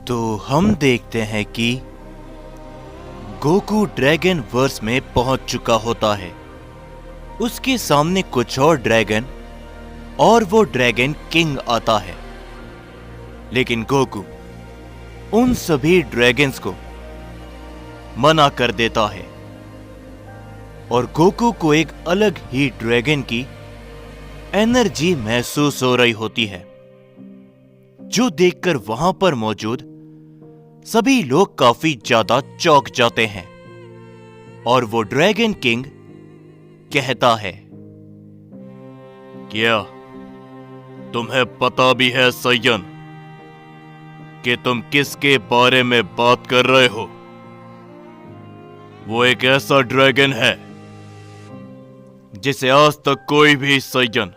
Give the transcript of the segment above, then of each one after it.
तो हम देखते हैं कि गोकू ड्रैगन वर्स में पहुंच चुका होता है। उसके सामने कुछ और ड्रैगन और वो ड्रैगन किंग आता है, लेकिन गोकू उन सभी ड्रैगन्स को मना कर देता है और गोकू को एक अलग ही ड्रैगन की एनर्जी महसूस हो रही होती है, जो देखकर वहां पर मौजूद सभी लोग काफी ज्यादा चौंक जाते हैं। और वो ड्रैगन किंग कहता है, क्या तुम्हें पता भी है सय्यन कि तुम किसके बारे में बात कर रहे हो? वो एक ऐसा ड्रैगन है जिसे आज तक कोई भी सय्यन,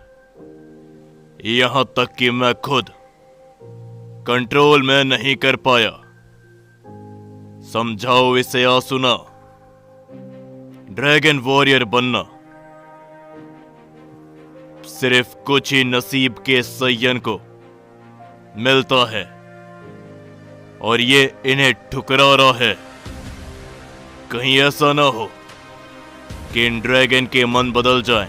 यहां तक कि मैं खुद कंट्रोल में नहीं कर पाया। समझाओ इसे आसुना। ड्रैगन वॉरियर बनना सिर्फ कुछ ही नसीब के सय्यन को मिलता है और ये इन्हें ठुकरा रहा है। कहीं ऐसा ना हो कि इन ड्रैगन के मन बदल जाएं,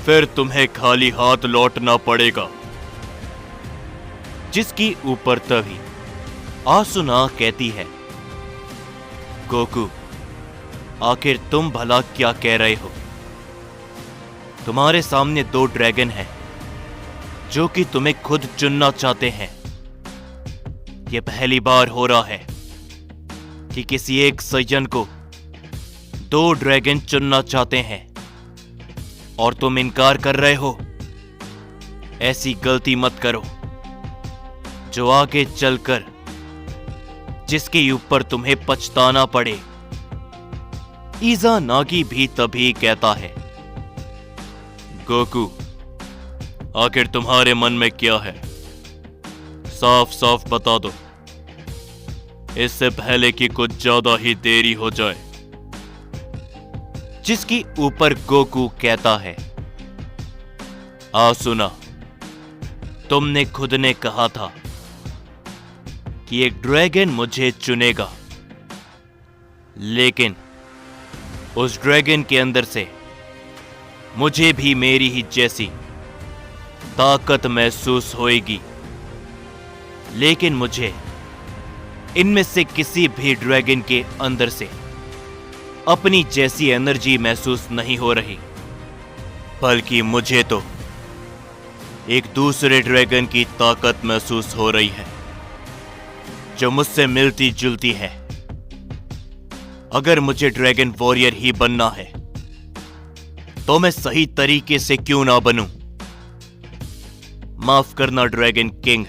फिर तुम्हें खाली हाथ लौटना पड़ेगा। जिसकी ऊपर तभी आसुना कहती है, गोकू आखिर तुम भला क्या कह रहे हो? तुम्हारे सामने 2 ड्रैगन हैं जो कि तुम्हें खुद चुनना चाहते हैं। यह पहली बार हो रहा है कि किसी एक सय्यन को 2 ड्रैगन चुनना चाहते हैं और तुम इनकार कर रहे हो। ऐसी गलती मत करो जो आगे चलकर जिसके ऊपर तुम्हें पछताना पड़े। इज़ानागी भी तभी कहता है, गोकू आखिर तुम्हारे मन में क्या है? साफ साफ बता दो, इससे पहले कि कुछ ज्यादा ही देरी हो जाए। जिसकी ऊपर गोकू कहता है, आसुना तुमने खुद ने कहा था कि एक ड्रैगन मुझे चुनेगा, लेकिन उस ड्रैगन के अंदर से मुझे भी मेरी ही जैसी ताकत महसूस होएगी, लेकिन मुझे इनमें से किसी भी ड्रैगन के अंदर से अपनी जैसी एनर्जी महसूस नहीं हो रही, बल्कि मुझे तो एक दूसरे ड्रैगन की ताकत महसूस हो रही है जो मुझसे मिलती जुलती है। अगर मुझे ड्रैगन वॉरियर ही बनना है तो मैं सही तरीके से क्यों ना बनूं? माफ करना ड्रैगन किंग,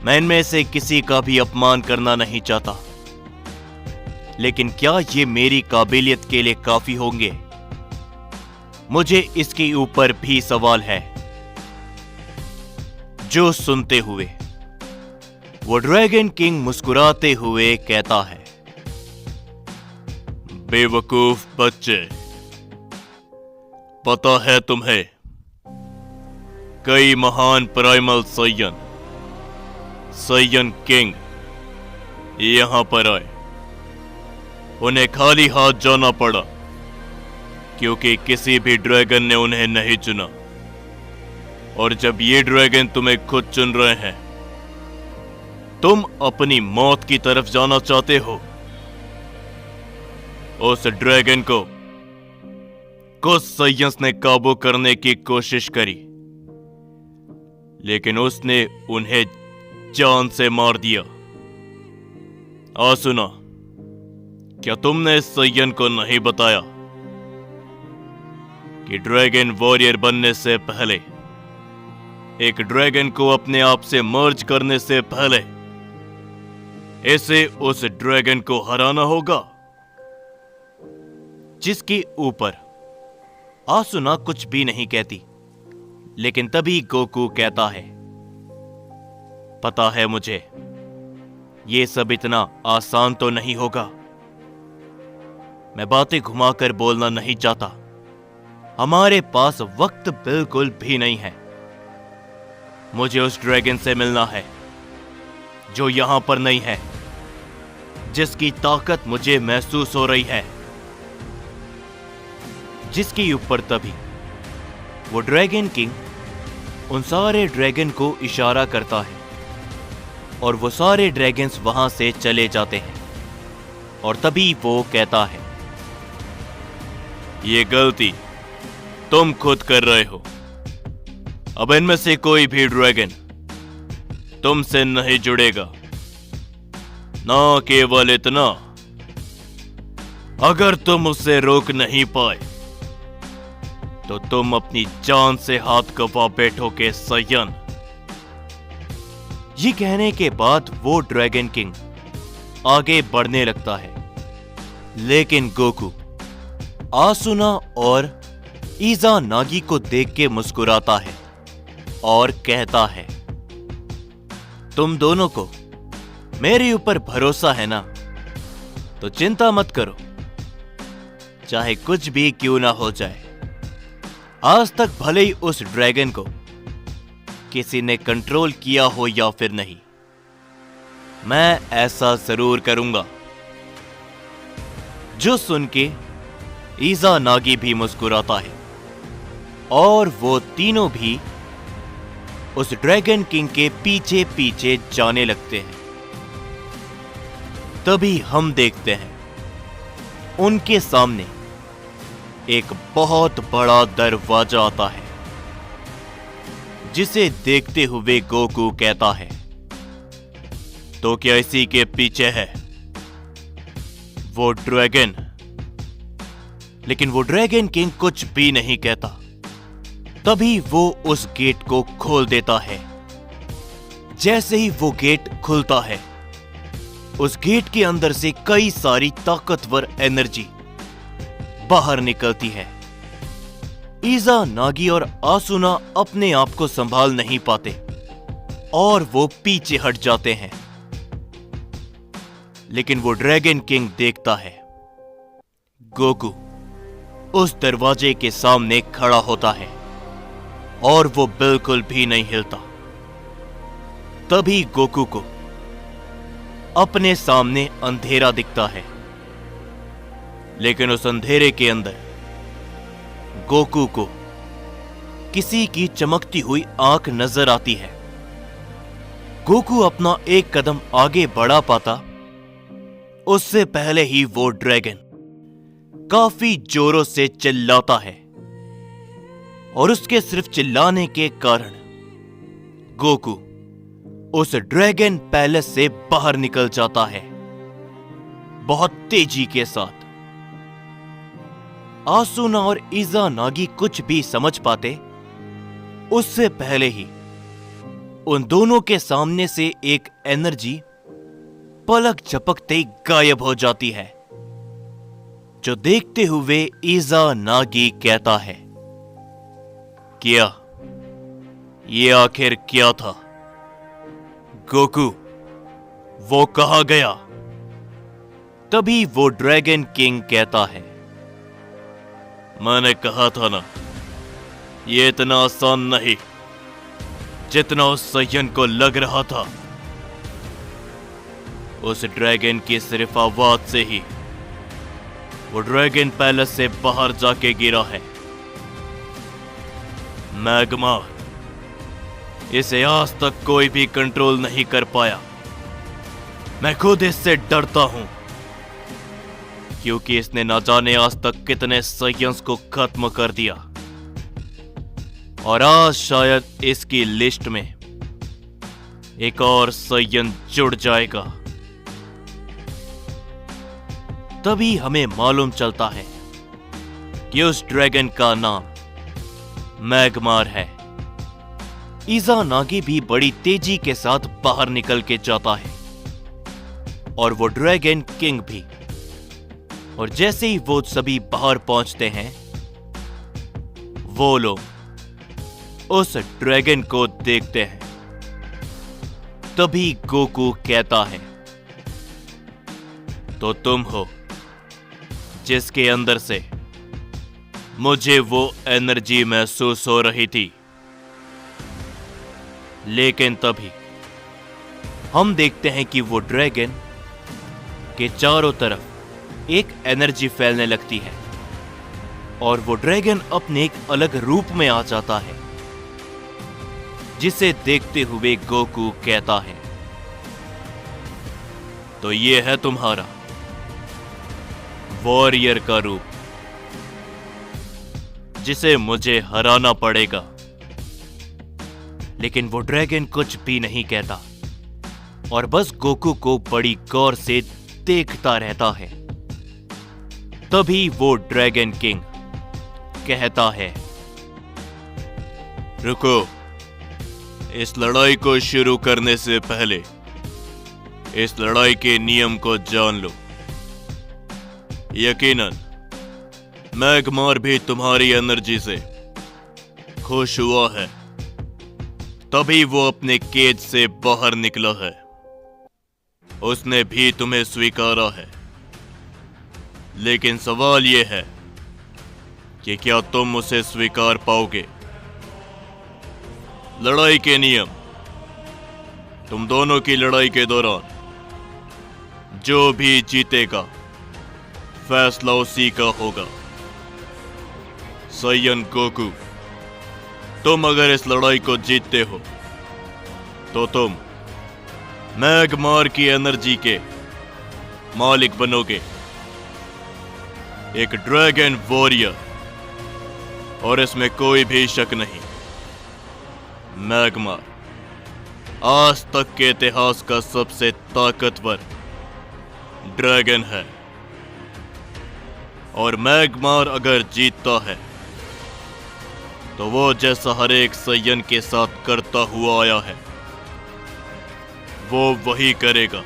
मैं इनमें से किसी का भी अपमान करना नहीं चाहता, लेकिन क्या ये मेरी काबिलियत के लिए काफी होंगे? मुझे इसके ऊपर भी सवाल है। जो सुनते हुए वो ड्रैगन किंग मुस्कुराते हुए कहता है, बेवकूफ बच्चे, पता है तुम्हें कई महान प्राइमल सय्यन किंग यहां पर आए। उन्हें खाली हाथ जाना पड़ा क्योंकि किसी भी ड्रैगन ने उन्हें नहीं चुना। और जब ये ड्रैगन तुम्हें खुद चुन रहे हैं, तुम अपनी मौत की तरफ जाना चाहते हो। उस ड्रैगन को कुछ सय्यंस ने काबू करने की कोशिश करी, लेकिन उसने उन्हें जान से मार दिया। आसुना, क्या तुमने इस सय्यन को नहीं बताया कि ड्रैगन वॉरियर बनने से पहले, एक ड्रैगन को अपने आप से मर्ज करने से पहले इसे उस ड्रैगन को हराना होगा? जिसके ऊपर आसुना कुछ भी नहीं कहती, लेकिन तभी गोकू कहता है, पता है मुझे ये सब इतना आसान तो नहीं होगा। मैं बातें घुमाकर बोलना नहीं चाहता, हमारे पास वक्त बिल्कुल भी नहीं है। मुझे उस ड्रैगन से मिलना है जो यहां पर नहीं है, जिसकी ताकत मुझे महसूस हो रही है, जिसके ऊपर तभी वो ड्रैगन किंग उन सारे ड्रैगन को इशारा करता है और वो सारे ड्रैगन्स वहां से चले जाते हैं। और तभी वो कहता है, ये गलती तुम खुद कर रहे हो। अब इनमें से कोई भी ड्रैगन तुमसे नहीं जुड़ेगा। ना केवल इतना, अगर तुम उसे रोक नहीं पाए तो तुम अपनी जान से हाथ गवा बैठोगे सयन। ये कहने के बाद वो ड्रैगन किंग आगे बढ़ने लगता है, लेकिन गोकू आसुना और इज़ानागी को देख के मुस्कुराता है और कहता है, तुम दोनों को मेरे ऊपर भरोसा है ना, तो चिंता मत करो, चाहे कुछ भी क्यों ना हो जाए। आज तक भले ही उस ड्रैगन को किसी ने कंट्रोल किया हो या फिर नहीं, मैं ऐसा जरूर करूंगा। जो सुन के इज़ानागी भी मुस्कुराता है और वो तीनों भी उस ड्रैगन किंग के पीछे पीछे जाने लगते हैं। तभी हम देखते हैं उनके सामने एक बहुत बड़ा दरवाजा आता है, जिसे देखते हुए गोकू कहता है, तो क्या इसी के पीछे है वो ड्रैगन? लेकिन वो ड्रैगन किंग कुछ भी नहीं कहता। तभी वो उस गेट को खोल देता है। जैसे ही वो गेट खुलता है, उस गेट के अंदर से कई सारी ताकतवर एनर्जी बाहर निकलती है। इज़ानागी और आसुना अपने आप को संभाल नहीं पाते और वो पीछे हट जाते हैं। लेकिन वो ड्रैगन किंग देखता है, गोकू उस दरवाजे के सामने खड़ा होता है और वो बिल्कुल भी नहीं हिलता। तभी गोकू को अपने सामने अंधेरा दिखता है, लेकिन उस अंधेरे के अंदर गोकू को किसी की चमकती हुई आंख नजर आती है। गोकू अपना एक कदम आगे बढ़ा पाता, उससे पहले ही वो ड्रैगन काफी जोरों से चिल्लाता है और उसके सिर्फ चिल्लाने के कारण गोकू उस ड्रैगन पैलेस से बाहर निकल जाता है बहुत तेजी के साथ। आसुना और इज़ानागी कुछ भी समझ पाते उससे पहले ही उन दोनों के सामने से एक एनर्जी पलक झपकते ही गायब हो जाती है, जो देखते हुए इज़ानागी कहता है, क्या ये आखिर क्या था? गोकू वो कहां गया? तभी वो ड्रैगन किंग कहता है, मैंने कहा था ना, ये इतना आसान नहीं जितना उस सयन को लग रहा था। उस ड्रैगन की सिर्फ आवाज से ही वो ड्रैगन पैलेस से बाहर जाके गिरा है। मैगमार, इसे आज तक कोई भी कंट्रोल नहीं कर पाया। मैं खुद इससे डरता हूं, क्योंकि इसने ना जाने आज तक कितने सयंस को खत्म कर दिया, और आज शायद इसकी लिस्ट में एक और सयन जुड़ जाएगा। तभी हमें मालूम चलता है कि उस ड्रैगन का नाम मैगमार है। इज़ानागी भी बड़ी तेजी के साथ बाहर निकल के जाता है और वो ड्रैगन किंग भी। और जैसे ही वो सभी बाहर पहुंचते हैं, वो लोग उस ड्रैगन को देखते हैं। तभी गोकू कहता है, तो तुम हो जिसके अंदर से मुझे वो एनर्जी महसूस हो रही थी। लेकिन तभी हम देखते हैं कि वो ड्रैगन के चारों तरफ एक एनर्जी फैलने लगती है और वो ड्रैगन अपने एक अलग रूप में आ जाता है, जिसे देखते हुए गोकू कहता है, तो ये है तुम्हारा वॉरियर का रूप, जिसे मुझे हराना पड़ेगा। लेकिन वो ड्रैगन कुछ भी नहीं कहता और बस गोकू को बड़ी गौर से देखता रहता है। तभी वो ड्रैगन किंग कहता है, रुको, इस लड़ाई को शुरू करने से पहले इस लड़ाई के नियम को जान लो। यकीनन मैगमार भी तुम्हारी एनर्जी से खुश हुआ है, तभी वो अपने केज से बाहर निकला है। उसने भी तुम्हें स्वीकारा है, लेकिन सवाल यह है कि क्या तुम उसे स्वीकार पाओगे। लड़ाई के नियम, तुम दोनों की लड़ाई के दौरान जो भी जीतेगा फैसला उसी का होगा। सैयन गोकू, तुम अगर इस लड़ाई को जीतते हो तो तुम मैगमार की एनर्जी के मालिक बनोगे, एक ड्रैगन वॉरियर, और इसमें कोई भी शक नहीं। मैगमार आज तक के इतिहास का सबसे ताकतवर ड्रैगन है, और मैगमार अगर जीतता है तो वो जैसा हर एक सैयन के साथ करता हुआ आया है वो वही करेगा।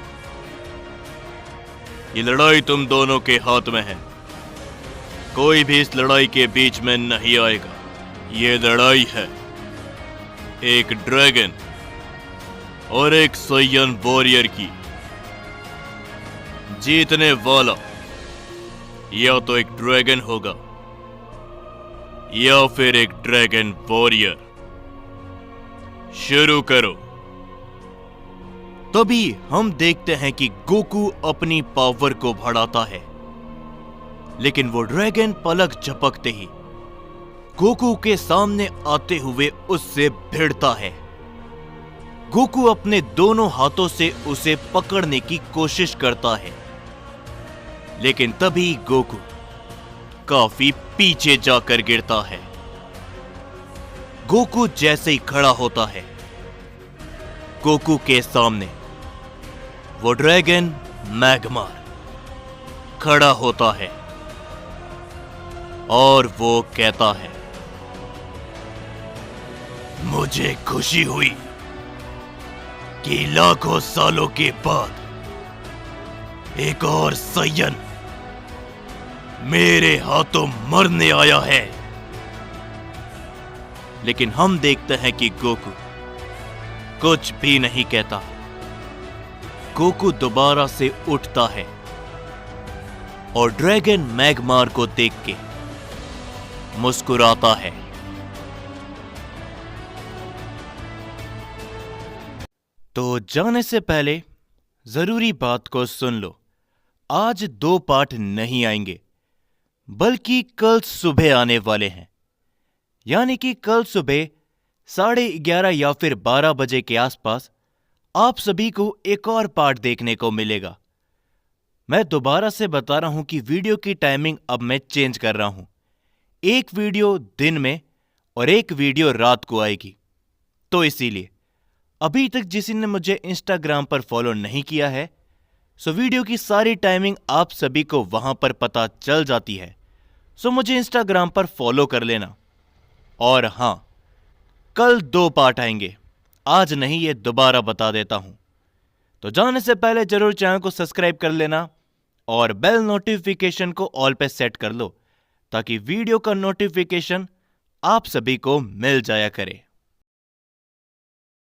ये लड़ाई तुम दोनों के हाथ में है, कोई भी इस लड़ाई के बीच में नहीं आएगा। ये लड़ाई है एक ड्रैगन और एक सैयन वॉरियर की। जीतने वाला या तो एक ड्रैगन होगा या फिर एक ड्रैगन वॉरियर। शुरू करो। तभी हम देखते हैं कि गोकू अपनी पावर को बढ़ाता है, लेकिन वो ड्रैगन पलक झपकते ही गोकू के सामने आते हुए उससे भिड़ता है। गोकू अपने दोनों हाथों से उसे पकड़ने की कोशिश करता है, लेकिन तभी गोकू काफी पीछे जाकर गिरता है। गोकू जैसे ही खड़ा होता है, गोकू के सामने वो ड्रैगन मैगमार खड़ा होता है और वो कहता है, मुझे खुशी हुई कि लाखों सालों के बाद एक और सैयन मेरे हाथों मरने आया है। लेकिन हम देखते हैं कि गोकू कुछ भी नहीं कहता। गोकू दोबारा से उठता है और ड्रैगन मैगमार को देख के मुस्कुराता है। तो जाने से पहले जरूरी बात को सुन लो। आज 2 पार्ट नहीं आएंगे, बल्कि कल सुबह आने वाले हैं। यानी कि कल सुबह 11:30 या फिर 12 बजे के आसपास आप सभी को एक और पार्ट देखने को मिलेगा। मैं दोबारा से बता रहा हूं कि वीडियो की टाइमिंग अब मैं चेंज कर रहा हूं। एक वीडियो दिन में और एक वीडियो रात को आएगी। तो इसीलिए अभी तक जिसी ने मुझे इंस्टाग्राम पर फॉलो नहीं किया है, सो वीडियो की सारी टाइमिंग आप सभी को वहां पर पता चल जाती है। सो मुझे इंस्टाग्राम पर फॉलो कर लेना। और हां, कल 2 पार्ट आएंगे, आज नहीं, ये दोबारा बता देता हूं। तो जाने से पहले जरूर चैनल को सब्सक्राइब कर लेना और बेल नोटिफिकेशन को ऑल पे सेट कर लो, ताकि वीडियो का नोटिफिकेशन आप सभी को मिल जाया करे।